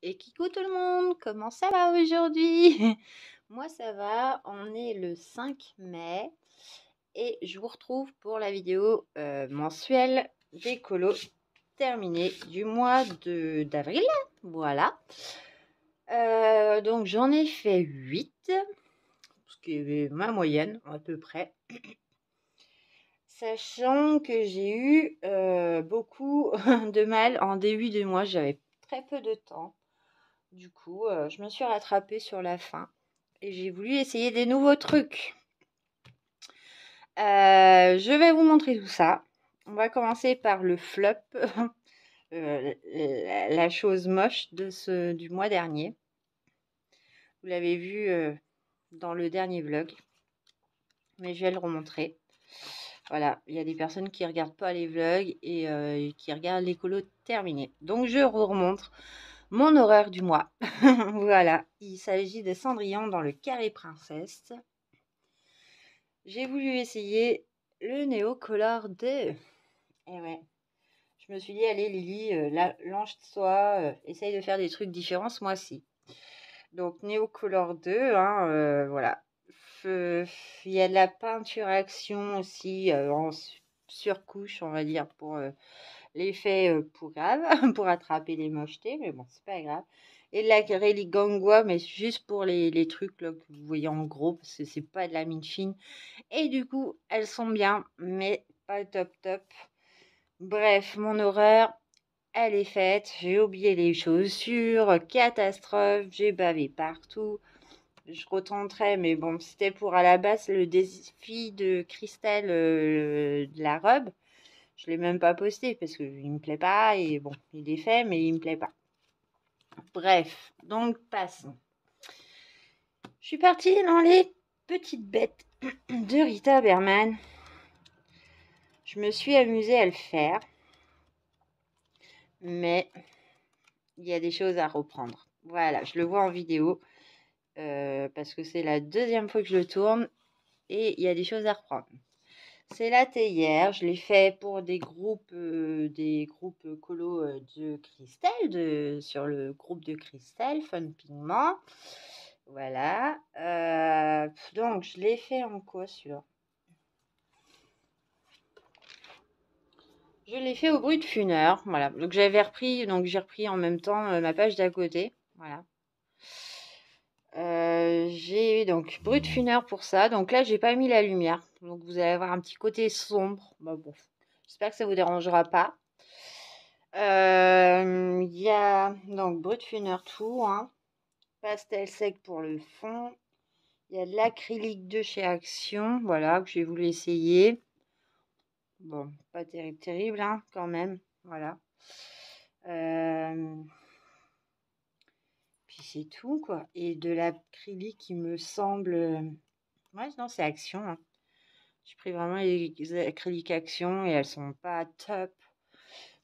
Et coucou tout le monde, comment ça va aujourd'hui? Moi ça va, on est le 5 mai et je vous retrouve pour la vidéo mensuelle des colos terminée du mois d'avril. Voilà. Donc j'en ai fait 8, ce qui est ma moyenne à peu près. Sachant que j'ai eu beaucoup de mal en début de mois, j'avais très peu de temps. Du coup, je me suis rattrapée sur la fin et j'ai voulu essayer des nouveaux trucs. Je vais vous montrer tout ça. On va commencer par le flop, la chose moche du mois dernier. Vous l'avez vu dans le dernier vlog, mais je vais le remontrer. Voilà, il y a des personnes qui ne regardent pas les vlogs et qui regardent les colos terminés. Donc, je vous remontre mon horreur du mois. Voilà, il s'agit de Cendrillon dans le carré princesse. J'ai voulu essayer le Neocolor 2. Et ouais, je me suis dit, allez Lily, lance-toi, essaye de faire des trucs différents ce mois-ci. Donc Neocolor 2, hein, voilà. Il y a de la peinture action aussi en surcouche, on va dire, pour l'effet pour grave, pour attraper les mochetés, mais bon, c'est pas grave. Et de l'acrylique Gangwa, mais juste pour les trucs là, que vous voyez en gros, parce que c'est pas de la mine fine. Et du coup, elles sont bien, mais pas top top. Bref, mon horreur, elle est faite. J'ai oublié les chaussures, catastrophe, j'ai bavé partout. Je retenterai, mais bon, c'était pour à la base le défi de Christelle de la robe. Je l'ai même pas posté parce qu'il me plaît pas et bon, il est fait, mais il me plaît pas. Bref, donc passons. Je suis partie dans les petites bêtes de Rita Berman. Je me suis amusée à le faire, mais il y a des choses à reprendre. Voilà, je le vois en vidéo parce que c'est la deuxième fois que je le tourne et il y a des choses à reprendre. C'est la théière, je l'ai fait pour des groupes colo de Christelle, sur le groupe de Christelle, Fun Pigment. Voilà. Donc, je l'ai fait en quoi celui-là? Je l'ai fait au Brut Funeur. Voilà. Donc, j'ai repris en même temps ma page d'à côté. Voilà. J'ai eu donc Brut Funeur pour ça. Donc là, j'ai pas mis la lumière. Donc, vous allez avoir un petit côté sombre. Bah, bon. J'espère que ça vous dérangera pas. Il y a donc Brut Funeur tout, hein. Pastel sec pour le fond. Il y a de l'acrylique de chez Action, voilà, que j'ai voulu essayer. Bon, pas terrible, terrible, hein, quand même, voilà. Puis c'est tout, quoi. Et de l'acrylique qui me semble... Ouais, non, c'est Action, hein. J'ai pris vraiment les acryliques Action et elles sont pas top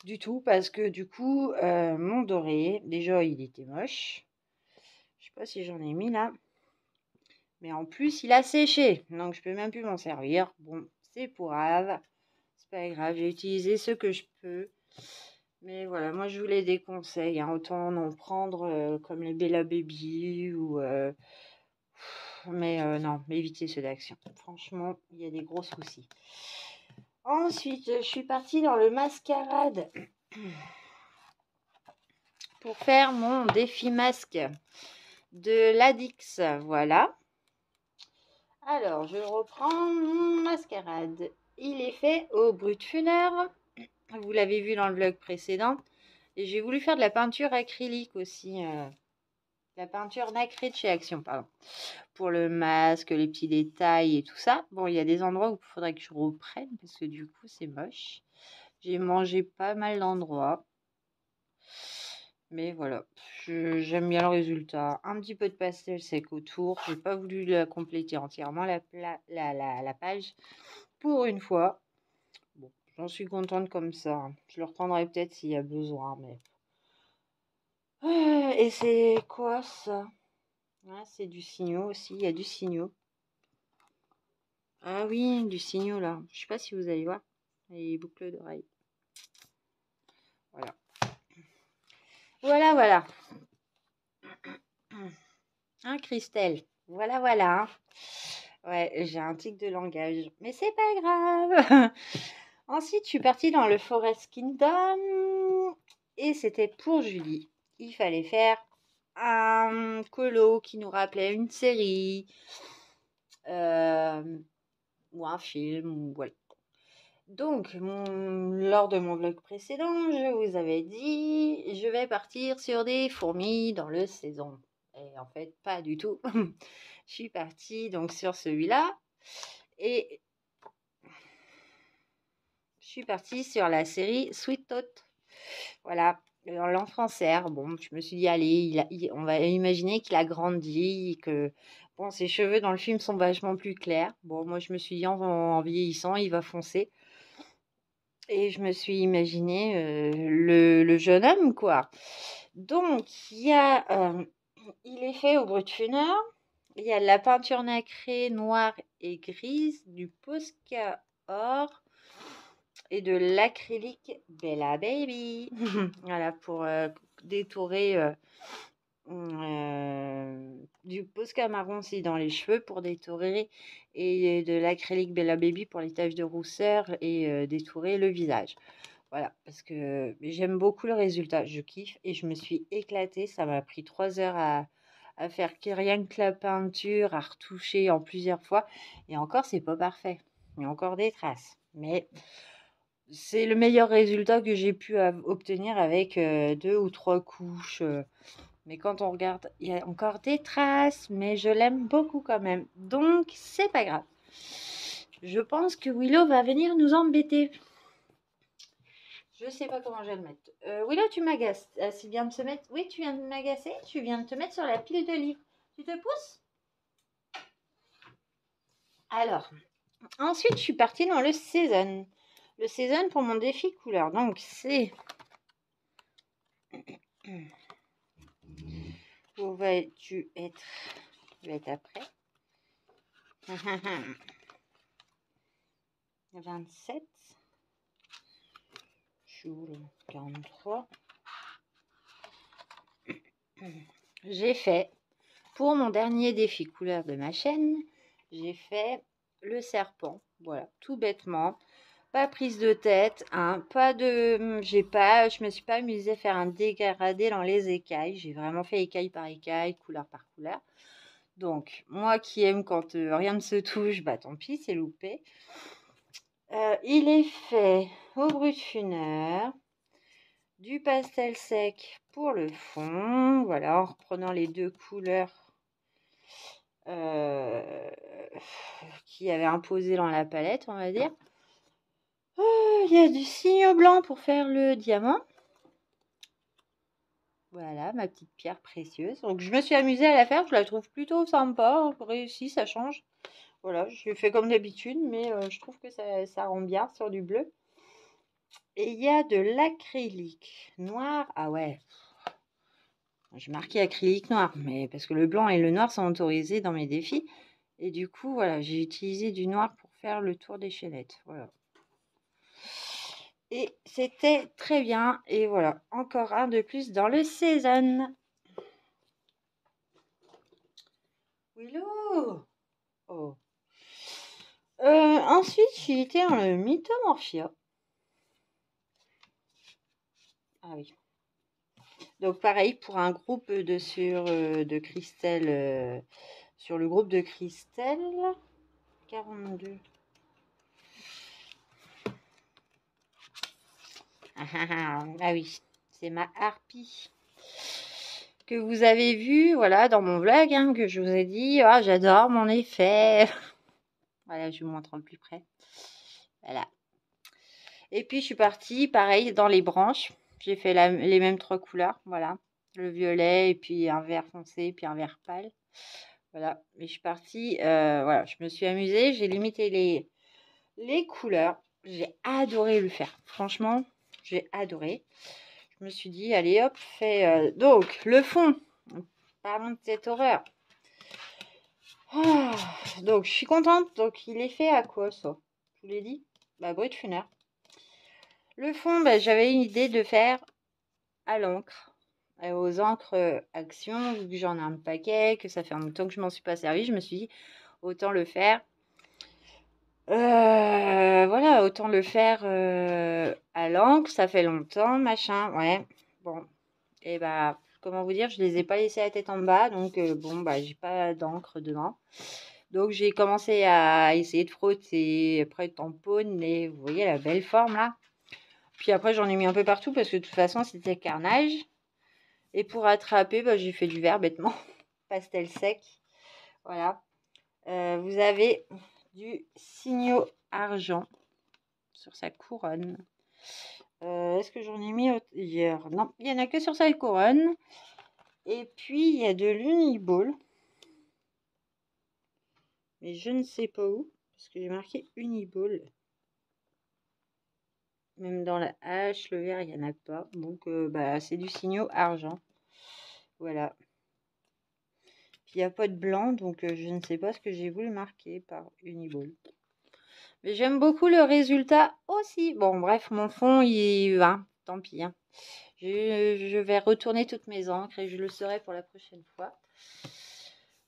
du tout parce que du coup, mon doré, déjà, il était moche. Je sais pas si j'en ai mis là. Mais en plus, il a séché. Donc, je peux même plus m'en servir. Bon, c'est pour grave. C'est pas grave. J'ai utilisé ce que je peux. Mais voilà, moi, je voulais des conseils, hein. Autant en prendre comme les Bella Baby ou... mais non, évitez ceux d'Action. Franchement, il y a des gros soucis. Ensuite, je suis partie dans le mascarade pour faire mon défi masque de l'Adix. Voilà. Alors, je reprends mon mascarade. Il est fait au Brut Funeur. Vous l'avez vu dans le vlog précédent. Et j'ai voulu faire de la peinture acrylique aussi. La peinture nacrée de chez Action, pardon. Pour le masque, les petits détails et tout ça. Bon, il y a des endroits où il faudrait que je reprenne parce que du coup, c'est moche. J'ai mangé pas mal d'endroits. Mais voilà, j'aime bien le résultat. Un petit peu de pastel sec autour. J'ai pas voulu la compléter entièrement la page pour une fois. Bon, j'en suis contente comme ça. Je le reprendrai peut-être s'il y a besoin. Mais... et c'est quoi ça? Ah, c'est du signaux aussi. Il y a du signaux. Ah oui, du signaux là. Je sais pas si vous allez voir. Les boucles d'oreilles. Voilà. Voilà, voilà. Hein, Christelle? Voilà, voilà. Hein. Ouais, j'ai un tic de langage, mais c'est pas grave. Ensuite, je suis partie dans le Forest Kingdom et c'était pour Julie. Il fallait faire un colo qui nous rappelait une série ou un film, ou voilà. Donc, lors de mon vlog précédent, je vous avais dit, je vais partir sur des fourmis dans le saison. Et en fait, pas du tout. Je suis partie donc sur celui-là et je suis partie sur la série Sweet Tot. Voilà, l'enfant serre. Bon, je me suis dit, allez, on va imaginer qu'il a grandi, que bon, ses cheveux dans le film sont vachement plus clairs. Bon, moi, je me suis dit, en vieillissant, il va foncer. Et je me suis imaginé le jeune homme, quoi. Donc, il est fait au Brutfuner. Il y a de la peinture nacrée noire et grise, du Posca or et de l'acrylique Bella Baby. Voilà, pour détourer du Posca marron aussi dans les cheveux pour détourer et de l'acrylique Bella Baby pour les taches de rousseur et détourer le visage. Voilà, parce que j'aime beaucoup le résultat, je kiffe et je me suis éclatée. Ça m'a pris 3 heures à faire rien que la peinture, à retoucher en plusieurs fois. Et encore, c'est pas parfait. Il y a encore des traces. Mais c'est le meilleur résultat que j'ai pu obtenir avec 2 ou 3 couches. Mais quand on regarde, il y a encore des traces, mais je l'aime beaucoup quand même. Donc, c'est pas grave. Je pense que Willow va venir nous embêter. Je sais pas comment je vais le mettre. Willow, tu m'agaces. S'il vient de se mettre... Oui, tu viens de m'agacer. Tu viens de te mettre sur la pile de livres. Tu te pousses? Alors, ensuite, je suis partie dans le Season. Le Season pour mon défi couleur. Donc, c'est... Où vas-tu être? Je vais être après. 27. Joule 43. J'ai fait, pour mon dernier défi couleur de ma chaîne, j'ai fait le serpent. Voilà, tout bêtement. Pas prise de tête, hein, pas de... Je me suis pas amusée à faire un dégradé dans les écailles. J'ai vraiment fait écaille par écaille, couleur par couleur. Donc, moi qui aime quand rien ne se touche, bah tant pis, c'est loupé. Il est fait au Brutfuner, du pastel sec pour le fond. Voilà, en reprenant les 2 couleurs qui avaient imposé dans la palette, on va dire. Il y a du signe blanc pour faire le diamant. Voilà, ma petite pierre précieuse. Donc, je me suis amusée à la faire. Je la trouve plutôt sympa. Réussi, ça change. Voilà, je fais comme d'habitude, mais je trouve que ça rend bien sur du bleu. Et il y a de l'acrylique noir. Ah ouais. J'ai marqué acrylique noir, mais parce que le blanc et le noir sont autorisés dans mes défis. Et du coup, voilà, j'ai utilisé du noir pour faire le tour des chaînettes. Voilà. Et c'était très bien. Et voilà, encore un de plus dans le Season. Willow! Oh. Ensuite, j'ai été dans le Mythomorphia. Ah oui. Donc pareil, pour un groupe de Christelle, sur le groupe de Christelle, 42. Ah oui, c'est ma harpie que vous avez vu, voilà, dans mon vlog, hein, que je vous ai dit, ah, j'adore mon effet. Voilà, je vous montre en plus près. Voilà. Et puis, je suis partie, pareil, dans les branches. J'ai fait les mêmes 3 couleurs, voilà. Le violet, et puis un vert foncé, puis un vert pâle. Voilà, mais je suis partie, voilà, je me suis amusée, j'ai limité les couleurs. J'ai adoré le faire. Franchement, j'ai adoré. Je me suis dit, allez hop, fais... donc, le fond. Parlons de cette horreur. Ah, donc, je suis contente. Donc, il est fait à quoi, ça? Je vous l'ai dit. Bah, Brutfuner. Le fond, bah, j'avais une idée de faire à l'encre. aux encres Action, vu que j'en ai un paquet, que ça fait un longtemps que je m'en suis pas servi, je me suis dit autant le faire. Voilà, autant le faire à l'encre, ça fait longtemps, machin, ouais. Bon, et bah, comment vous dire, je les ai pas laissés la tête en bas, donc bon, bah, j'ai pas d'encre dedans. Donc j'ai commencé à essayer de frotter, après tamponner, vous voyez la belle forme là. Puis après j'en ai mis un peu partout parce que de toute façon c'était carnage. Et pour attraper, bah, j'ai fait du vert bêtement, pastel sec. Voilà. Vous avez du signaux argent sur sa couronne. Est-ce que j'en ai mis hier? Non, il n'y en a que sur sa couronne. Et puis il y a de l'uniball. Mais je ne sais pas où, parce que j'ai marqué uniball. Même dans la hache, le vert, il n'y en a pas. Donc, bah, c'est du signaux argent. Voilà. Puis, il n'y a pas de blanc, donc je ne sais pas ce que j'ai voulu marquer par uniball. Mais j'aime beaucoup le résultat aussi. Bon, bref, mon fond, il va. Tant pis. Hein. Je vais retourner toutes mes encres et je le saurai pour la prochaine fois.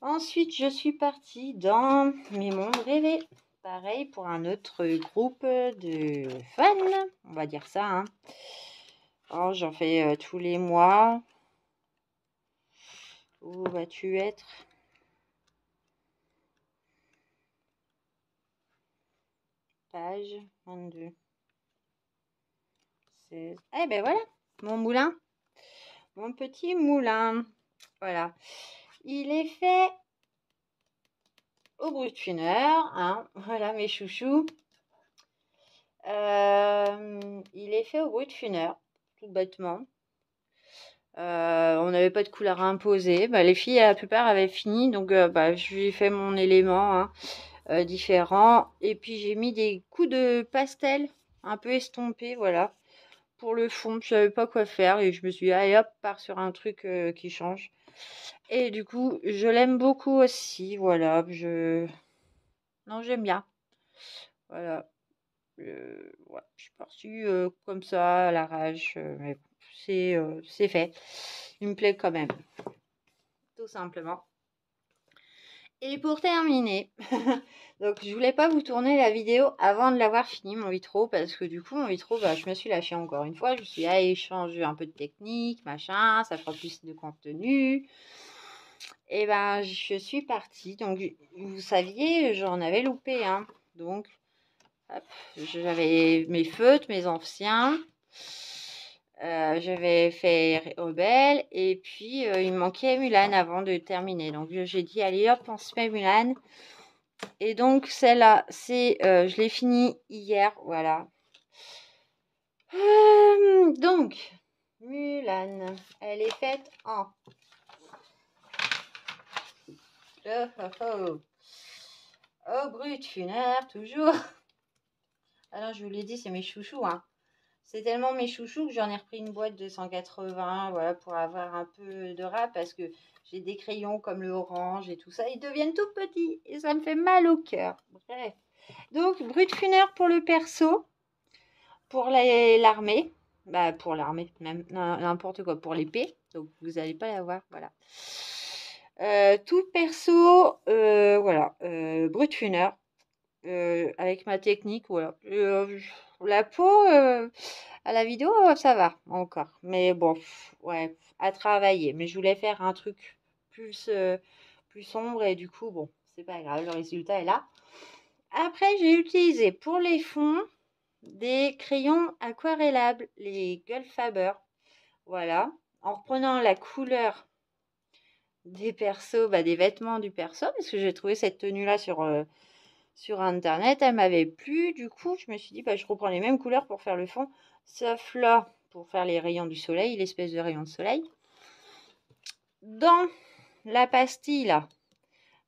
Ensuite, je suis partie dans mes mondes rêvés. Pareil pour un autre groupe de fans, on va dire ça. Hein. Alors, j'en fais tous les mois. Où vas-tu être? Page 22. 16. Eh ben voilà, mon moulin. Mon petit moulin. Voilà. Il est fait au brut-funeur. Hein. Voilà mes chouchous. Il est fait au brut-funeur, tout bêtement. On n'avait pas de couleur à imposer. Bah, les filles, la plupart avaient fini. Donc, bah, je lui ai fait mon élément. Hein. Différents. Et puis j'ai mis des coups de pastel un peu estompés, voilà, pour le fond. Je savais pas quoi faire et je me suis dit, allez hop, part sur un truc qui change. Et du coup, je l'aime beaucoup aussi, voilà. Non, j'aime bien. Voilà. Ouais, je suis partie comme ça, à l'arrache, mais bon, c'est fait. Il me plaît quand même, tout simplement. Et pour terminer, donc je voulais pas vous tourner la vidéo avant de l'avoir fini mon vitro parce que du coup mon vitro, bah, je me suis lâchée encore une fois. Je me suis dit, allez, changer un peu de technique, machin, ça fera plus de contenu. Et ben je suis partie. Donc vous saviez, j'en avais loupé, hein. Donc hop, j'avais mes feutres, mes anciens. J'avais fait Rebelle et puis il me manquait Mulan avant de terminer. Donc j'ai dit allez hop, on se met Mulan. Et donc celle-là, je l'ai finie hier, voilà. Donc Mulan, elle est faite en au brut-funeur toujours. Alors je vous l'ai dit, c'est mes chouchous, hein. C'est tellement mes chouchous que j'en ai repris une boîte de 180, voilà, pour avoir un peu de rap, parce que j'ai des crayons comme le orange et tout ça, ils deviennent tout petits et ça me fait mal au cœur. Bref. Donc, brut-funeur pour le perso, pour l'armée, bah pour l'armée, même n'importe quoi, pour l'épée, donc vous n'allez pas l'avoir, voilà. Tout perso, voilà, brut-funeur, avec ma technique, voilà. La peau, à la vidéo, ça va encore. Mais bon, ouais, à travailler. Mais je voulais faire un truc plus sombre et du coup, bon, c'est pas grave, le résultat est là. Après, j'ai utilisé pour les fonds des crayons aquarellables, les Goldfaber. Voilà. En reprenant la couleur des persos, bah, des vêtements du perso, parce que j'ai trouvé cette tenue-là sur internet, elle m'avait plu. Du coup, je me suis dit, bah, je reprends les mêmes couleurs pour faire le fond, sauf là, pour faire les rayons du soleil, l'espèce de rayon de soleil. Dans la pastille, là,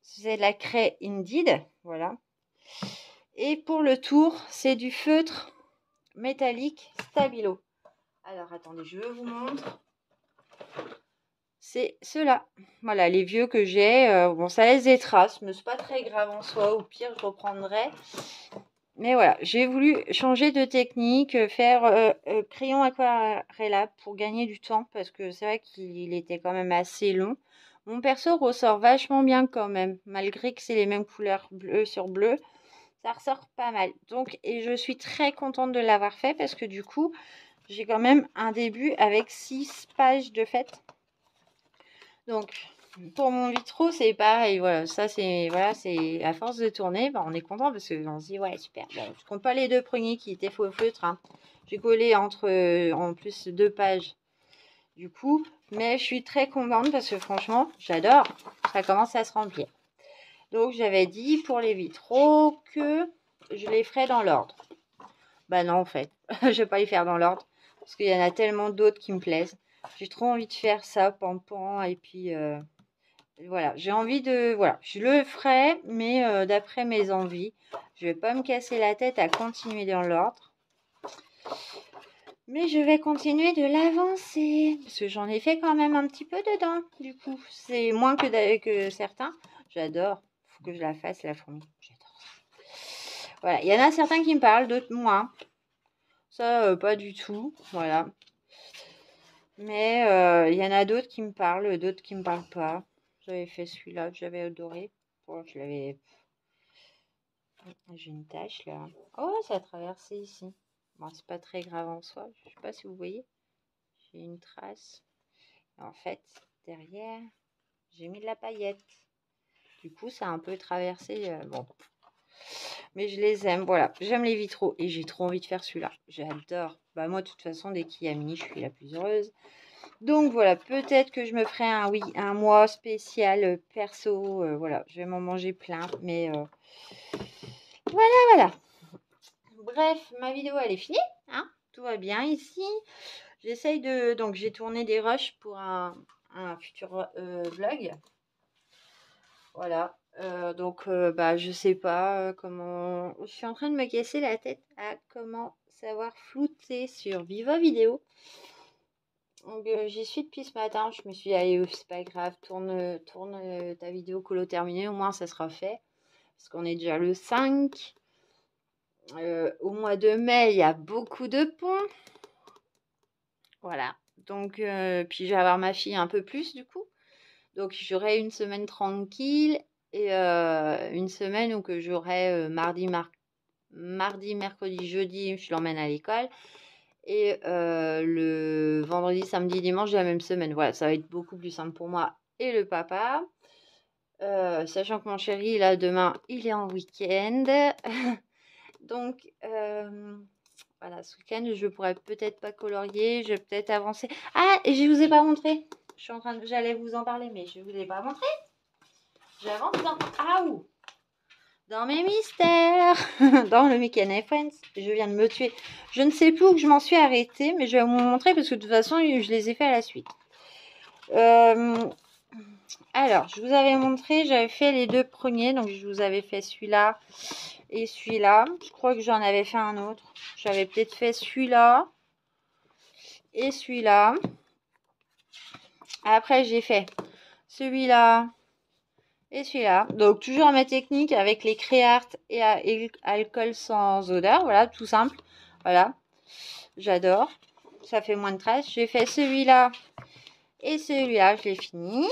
c'est de la craie Indeed, voilà. Et pour le tour, c'est du feutre métallique Stabilo. Alors, attendez, je vous montre. C'est ceux-là. Voilà, les vieux que j'ai. Bon, ça laisse des traces, mais c'est pas très grave en soi. Au pire, je reprendrai. Mais voilà, j'ai voulu changer de technique, faire crayon aquarellable pour gagner du temps parce que c'est vrai qu'il était quand même assez long. Mon perso ressort vachement bien quand même, malgré que c'est les mêmes couleurs bleu sur bleu, ça ressort pas mal. Donc, et je suis très contente de l'avoir fait parce que du coup, j'ai quand même un début avec 6 pages de fait. Donc, pour mon vitraux, c'est pareil. Voilà, ça, c'est à force de tourner, bah, on est content parce qu'on se dit, ouais, super. Bon, je compte pas les 2 premiers qui étaient faux feutre. Hein. J'ai collé en plus 2 pages du coup, mais je suis très contente parce que franchement, j'adore. Ça commence à se remplir. Donc, j'avais dit pour les vitraux que je les ferais dans l'ordre. Bah non, en fait, je vais pas les faire dans l'ordre parce qu'il y en a tellement d'autres qui me plaisent. J'ai trop envie de faire ça, pampan, et puis voilà, j'ai envie de... Voilà, je le ferai, mais d'après mes envies. Je vais pas me casser la tête à continuer dans l'ordre. Mais je vais continuer de l'avancer. Parce que j'en ai fait quand même un petit peu dedans, du coup. C'est moins que certains. J'adore. Faut que je la fasse, la fourmi. J'adore ça. Voilà, il y en a certains qui me parlent, d'autres moins. Ça, pas du tout. Voilà. Mais il y en a d'autres qui me parlent, d'autres qui me parlent pas. J'avais fait celui-là que j'avais adoré. Bon, je l'avais... J'ai une tache là. Oh, ça a traversé ici. Bon, c'est pas très grave en soi. Je sais pas si vous voyez. J'ai une trace. Et en fait, derrière, j'ai mis de la paillette. Du coup, ça a un peu traversé. Bon. Mais je les aime. Voilà. J'aime les vitraux. Et j'ai trop envie de faire celui-là. J'adore. Bah, moi, de toute façon, dès qu'il y a mini, je suis la plus heureuse. Donc voilà, peut-être que je me ferai un mois spécial perso. Voilà, je vais m'en manger plein. Mais voilà. Bref, ma vidéo, elle est finie. Hein, tout va bien ici. J'essaye de... Donc, j'ai tourné des rushs pour un futur vlog. Voilà. Bah, je sais pas comment... Je suis en train de me casser la tête à comment savoir flouter sur Viva Vidéo. Donc, j'y suis depuis ce matin. Je me suis dit, allez, c'est pas grave, tourne ta vidéo colo terminée. Au moins, ça sera fait. Parce qu'on est déjà le 5. Au mois de mai, il y a beaucoup de ponts. Voilà. Donc, puis je vais avoir ma fille un peu plus, du coup. Donc, j'aurai une semaine tranquille. Et une semaine où que j'aurai mardi, mercredi, jeudi, je l'emmène à l'école. Et le vendredi, samedi, dimanche de la même semaine. Voilà, ça va être beaucoup plus simple pour moi et le papa. Sachant que mon chéri, là, demain, il est en week-end. Donc, voilà, ce week-end, je pourrais peut-être pas colorier. Je vais peut-être avancer. Ah, et je vous ai pas montré. J'allais vous en parler, mais je vous ai pas montré. J'avance dans... Ah, ouh, dans mes mystères, dans le Mickey and Friends, je viens de me tuer. Je ne sais plus où je m'en suis arrêtée, mais je vais vous montrer parce que de toute façon, je les ai fait à la suite. Alors, je vous avais montré, j'avais fait les 2 premiers, donc je vous avais fait celui-là et celui-là. Je crois que j'en avais fait un autre. J'avais peut-être fait celui-là et celui-là. Après, j'ai fait celui-là et celui-là. Donc, toujours ma technique avec les Créart et alcool sans odeur. Voilà, tout simple. Voilà, j'adore. Ça fait moins de traces. J'ai fait celui-là et celui-là. Je l'ai fini.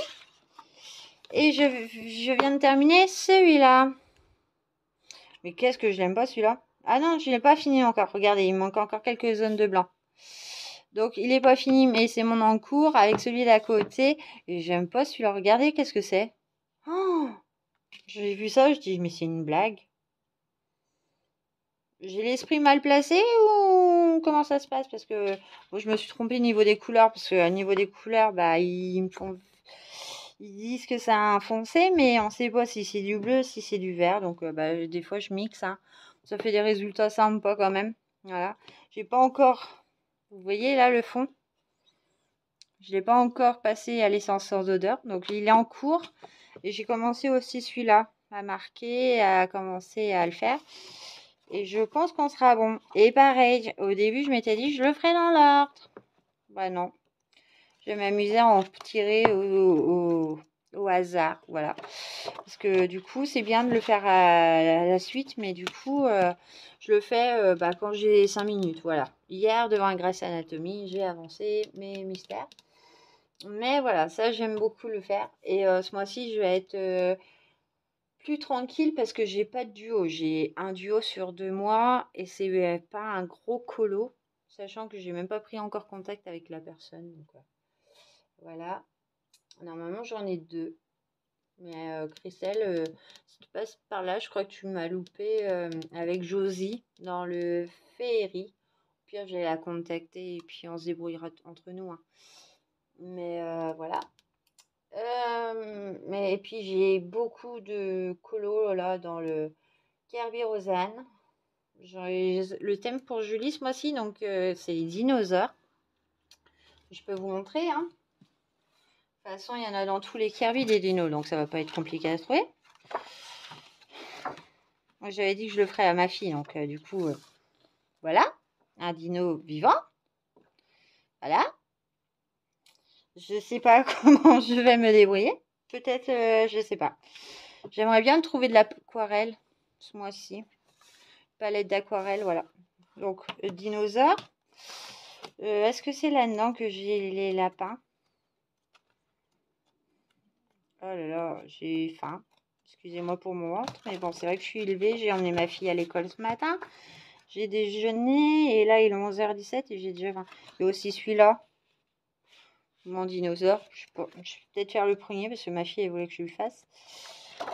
Et je viens de terminer celui-là. Mais qu'est-ce que je l'aime pas celui-là. Ah non, je l'ai pas fini encore. Regardez, il me manque encore quelques zones de blanc. Donc, il n'est pas fini, mais c'est mon en cours avec celui d'à côté. Et j'aime pas celui-là. Regardez, qu'est-ce que c'est. Oh, j'ai vu ça, je dis, mais c'est une blague. J'ai l'esprit mal placé ou comment ça se passe? Parce que bon, je me suis trompée au niveau des couleurs. Parce qu'au niveau des couleurs, bah, ils disent que c'est un foncé, mais on ne sait pas si c'est du bleu, si c'est du vert. Donc, bah, des fois, je mixe. Hein. Ça fait des résultats sympas quand même. Voilà. J'ai pas encore... Vous voyez là le fond? Je ne l'ai pas encore passé à l'essence sans odeur. Donc, il est en cours. Et j'ai commencé aussi celui-là à marquer, à commencer à le faire. Et je pense qu'on sera bon. Et pareil, au début, je m'étais dit, je le ferai dans l'ordre. Bah non. Je vais m'amuser à en tirer au hasard, voilà. Parce que du coup, c'est bien de le faire à la suite, mais du coup, je le fais quand j'ai 5 minutes, voilà. Hier, devant Grey's Anatomy, j'ai avancé mes mystères. Mais voilà, ça, j'aime beaucoup le faire. Et ce mois-ci, je vais être plus tranquille parce que j'ai pas de duo. J'ai un duo sur 2 mois et c'est pas un gros colo, sachant que j'ai même pas pris encore contact avec la personne. Donc, voilà. Normalement, j'en ai 2. Mais Christelle, si tu passes par là, je crois que tu m'as loupé avec Josie dans le féerie. Au pire, je vais la contacter et puis on se débrouillera entre nous, hein. Mais voilà. Et puis j'ai beaucoup de colos là dans le Kirby Rosanne. Le thème pour Julie ce mois-ci, donc c'est les dinosaures. Je peux vous montrer, hein. De toute façon, il y en a dans tous les Kirby des dinos, donc ça va pas être compliqué à trouver. Moi, j'avais dit que je le ferais à ma fille, donc du coup, voilà, un dino vivant. Voilà. Je sais pas comment je vais me débrouiller. Peut-être, je sais pas. J'aimerais bien trouver de l'aquarelle ce mois-ci. Palette d'aquarelle, voilà. Donc, dinosaure. Est-ce que c'est là-dedans que j'ai les lapins? Oh là là, j'ai faim. Excusez-moi pour mon ventre, mais bon, c'est vrai que je suis élevée. J'ai emmené ma fille à l'école ce matin. J'ai déjeuné et là, il est 11h17 et j'ai déjà faim. Et aussi celui-là, mon dinosaure. Je vais peut-être faire le premier parce que ma fille, elle voulait que je lui fasse.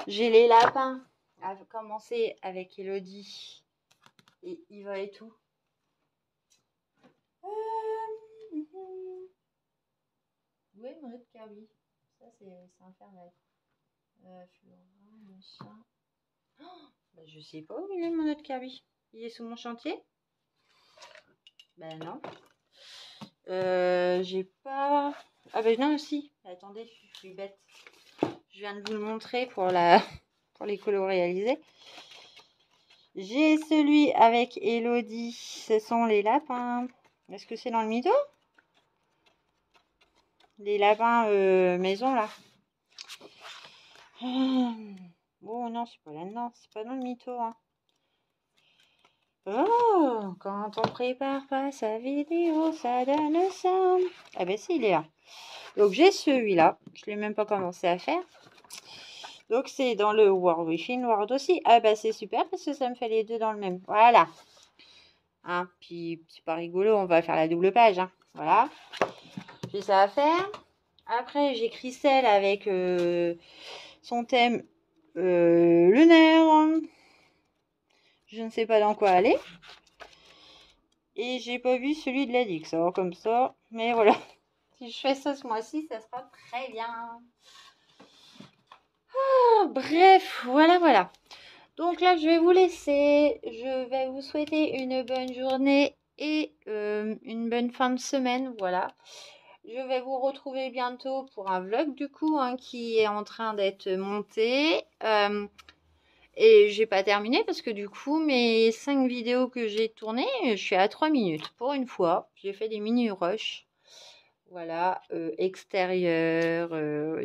J'ai les lapins à commencer avec Elodie et Iva et tout. Où est mon autre Kirby? Ça, c'est infernal. Flora, machin. Oh, bah, je sais pas où il est mon autre Kirby. Il est sous mon chantier? Ben non. J'ai pas. Ah ben non aussi. Attendez, je suis bête. Je viens de vous le montrer pour les colos réalisés. J'ai celui avec Elodie. Ce sont les lapins. Est-ce que c'est dans le mytho? Les lapins maison là. Oh non, c'est pas là-dedans. C'est pas dans le mytho, hein. Oh, quand on prépare pas sa vidéo, ça donne ça. Ah ben si, il est là. Donc j'ai celui-là. Je l'ai même pas commencé à faire. Donc c'est dans le World Within World aussi. Ah bah c'est super parce que ça me fait les deux dans le même. Voilà. Hein, puis c'est pas rigolo, on va faire la double page. Hein. Voilà. J'ai ça à faire. Après j'ai Christelle avec son thème lunaire. Je ne sais pas dans quoi aller. Et j'ai pas vu celui de la Dix. Alors comme ça. Mais voilà. Si je fais ça ce mois-ci, ça sera très bien. Ah, bref, voilà. Donc là, je vais vous laisser. Je vais vous souhaiter une bonne journée et une bonne fin de semaine. Voilà. Je vais vous retrouver bientôt pour un vlog du coup qui est en train d'être monté. Et j'ai pas terminé parce que du coup, mes 5 vidéos que j'ai tournées, je suis à 3 minutes. Pour une fois, j'ai fait des mini-rushs. Voilà, extérieur,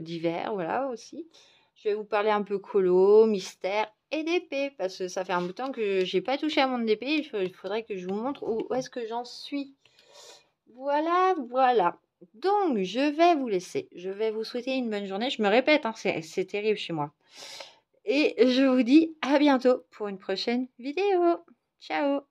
d'hiver, voilà aussi. Je vais vous parler un peu colo, mystère et d'épée, parce que ça fait un bout de temps que j'ai pas touché à mon épée. Il faudrait que je vous montre où est-ce que j'en suis. Voilà. Donc, je vais vous laisser. Je vais vous souhaiter une bonne journée. Je me répète, hein, c'est terrible chez moi. Et je vous dis à bientôt pour une prochaine vidéo. Ciao!